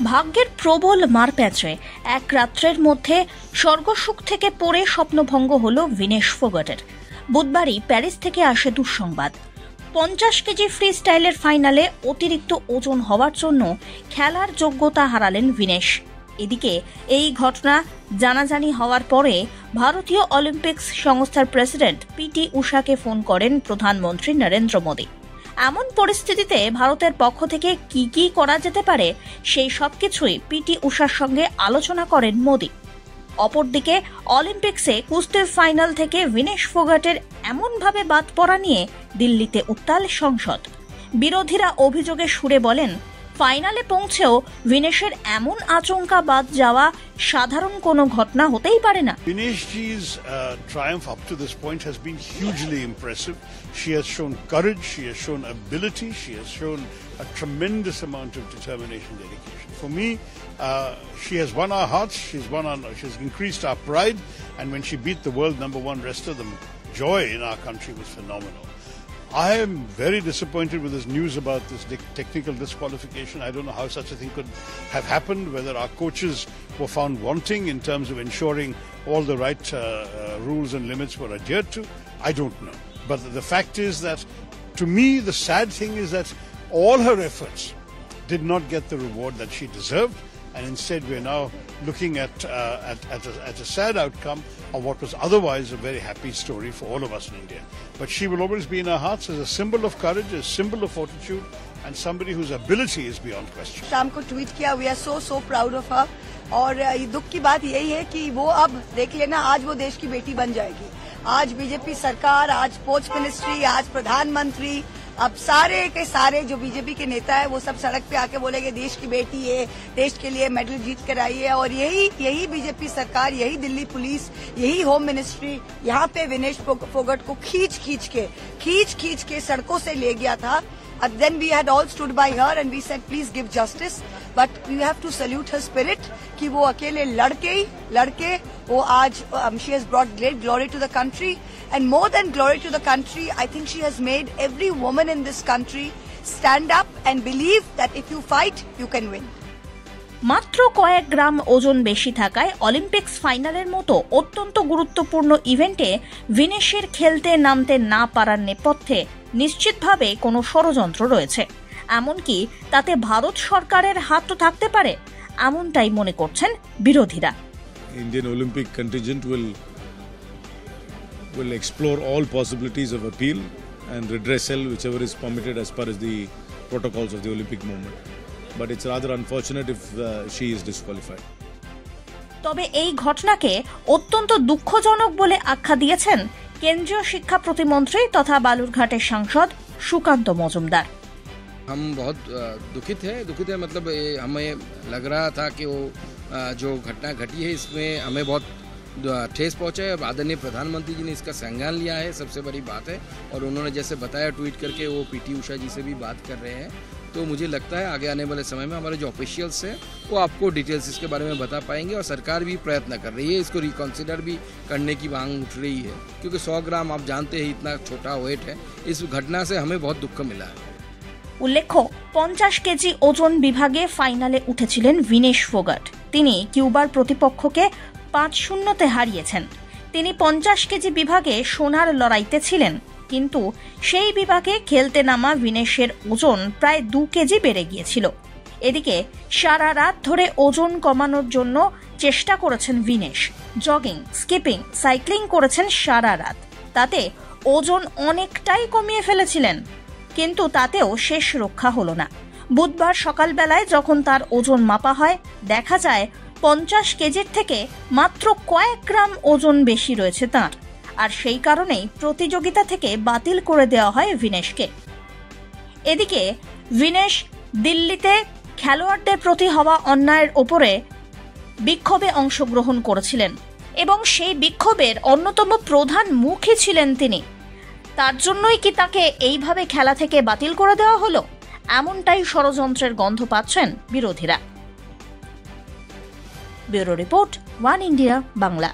ভাগ্যের প্রবল মারপ্যাঁচে এক রাত্রের মধ্যে স্বর্গসুখ থেকে পড়ে স্বপ্নভঙ্গ হল ভিনেশ ফোগাটের। বুধবারই প্যারিস থেকে আসে দুঃসংবাদ। 50 কেজি ফ্রি স্টাইলের ফাইনালে অতিরিক্ত ওজন হওয়ার জন্য খেলার যোগ্যতা হারালেন ভিনেশ। এদিকে এই ঘটনা জানাজানি হওয়ার পরে ভারতীয় অলিম্পিক্স সংস্থার প্রেসিডেন্ট পিটি উষাকে ফোন করেন প্রধানমন্ত্রী নরেন্দ্র মোদী। এমন পরিস্থিতিতে ভারতের পক্ষ থেকে কি কি করা যেতে পারে সেই সবকিছুই পিটি উষার সঙ্গে আলোচনা করেন মোদী। অপরদিকে অলিম্পিক্সে কুস্তির ফাইনাল থেকে ভিনেশ ফোগাটের এমনভাবে বাদ পড়া নিয়ে দিল্লিতে উত্তাল সংসদ। বিরোধীরা অভিযোগের সুরে বলেন, ফাইনালে পৌঁছেও ভিনেশের এমন আচমকা বাদ যাওয়া সাধারণ কোনো ঘটনা হতেই পারে না। Vineshji's triumph up to this point has been hugely impressive. She has shown courage, she has shown ability, she has shown a tremendous amount of determination and dedication. For me, she has won our hearts, she's increased our pride, and when she beat the world #1 wrestler, the joy in our country was phenomenal. I am very disappointed with this news about this technical disqualification. I don't know how such a thing could have happened, whether our coaches were found wanting in terms of ensuring all the right rules and limits were adhered to. I don't know. But the fact is that, to me, the sad thing is that all her efforts did not get the reward that she deserved, and instead we're now looking at a sad outcome of what was otherwise a very happy story for all of us in India. But she will always be in our hearts as a symbol of courage, a symbol of fortitude, and somebody whose ability is beyond question. शाम को tweet किया, we are so proud of her. और दुख की बात यही है कि वो अब देख लेना, आज वो देश की बेटी बन जाएगी। आज बीजेपी सरकार, आज स्पोर्ट्स मिनिस्ट्री, आज प्रधानमंत्री, अब सारे के सारे जो बीजेपी के नेता है वो सब सड़क पे आके बोलेंगे देश की बेटी है, देश के लिए मेडल जीत कर आई है। और यही बीजेपी सरकार, यही दिल्ली पुलिस, यही होम मिनिस्ट्री यहाँ पे विनेश फोगट को खींच के सड़कों से ले गया था। And then we had all stood by her and we said please give justice, but we have to salute her spirit कि वो अकेले लड़के वो आज she has brought great glory to the country, and more than glory to the country, I think she has made every woman in this country stand up and believe that if you fight you can win. মাত্র কয়েক গ্রাম ওজন বেশি থাকায় Olympics ফাইনালের মতো অত্যন্ত গুরুত্বপূর্ণ ইভেন্টে ভিনেশের খেলতে নামতে না পারার নেপথ্যে নিশ্চিতভাবে কোনো ষড়যন্ত্র রয়েছে। এমনকি তাতে ভারত সরকারের হাতও থাকতে পারে, এমনটাই মনে করছেন বিরোধীরা। Indian Olympic contingent will explore all possibilities of appeal and redressal whichever is permitted as per as the protocols of the Olympic movement. But it's rather unfortunate if she is disqualified. তবে এই ঘটনাকে অত্যন্ত দুঃখজনক বলে আখ্যা দিয়েছেন কেন্দ্রীয় শিক্ষা প্রতিমন্ত্রী তথা বালুরঘাটের সাংসদ সুকান্ত মজুমদার। हम बहुत दुखित है मतलब हमें लग रहा था कि वो जो घटना घटी है इसमें हमें बहुत ठेस पहुंचा है। आदरणीय प्रधानमंत्री जी ने इसका संज्ञान लिया है, सबसे बड़ी बात है। और उन्होंने जैसे बताया ट्वीट करके वो पीटी उषा जी से भी बात कर रहे हैं, तो मुझे लगता है आगे आने वाले समय में हमारे जो ऑफिशियल्स हैं वो आपको डिटेल्स इसके बारे में बता पाएंगे। और सरकार भी प्रयत्न कर रही है, इसको रिकॉन्सिडर भी करने की मांग उठ रही है, क्योंकि 100 ग्राम आप जानते हैं इतना छोटा वेट है। इस घटना से हमें बहुत दुख मिला है। উল্লেখ্য, 50 কেজি ওজন বিভাগে ফাইনালে উঠেছিলেন ভিনেশ ফোগাট। তিনি কিউবার প্রতিপক্ষকে 5-0 হারিয়েছেন। তিনি 50 কেজি বিভাগে সোনার লড়াইতে ছিলেন, কিন্তু সেই বিভাগে খেলতে নামা ভিনেশের ওজন প্রায় 2 কেজি বেড়ে গিয়েছিল। এদিকে সারা রাত ধরে ওজন কমানোর জন্য চেষ্টা করেছেন ভিনেশ। জগিং, স্কিপিং, সাইক্লিং করেছেন সারা রাত। তাতে ওজন অনেকটাই কমিয়ে ফেলেছিলেন, কিন্তু তাতেও শেষ রক্ষা হলো না। বুধবার সকালবেলায় যখন তার ওজন মাপা হয়, দেখা যায় 50 কেজির থেকে মাত্র কয়েক গ্রাম ওজন বেশি রয়েছে তাঁর। আর সেই কারণেই প্রতিযোগিতা থেকে বাতিল করে দেওয়া হয় ভিনেশকে। এদিকে ভিনেশ দিল্লিতে খেলোয়াড়দের প্রতি হওয়া অন্যায়ের ওপরে বিক্ষোভে অংশগ্রহণ করেছিলেন এবং সেই বিক্ষোভের অন্যতম প্রধান মুখই ছিলেন তিনি। তার জন্যই কি তাকে এইভাবে খেলা থেকে বাতিল করে দেওয়া হলো? এমনটাই ষড়যন্ত্রের গন্ধ পাচ্ছেন বিরোধীরা। Bureau report, one India Bangla.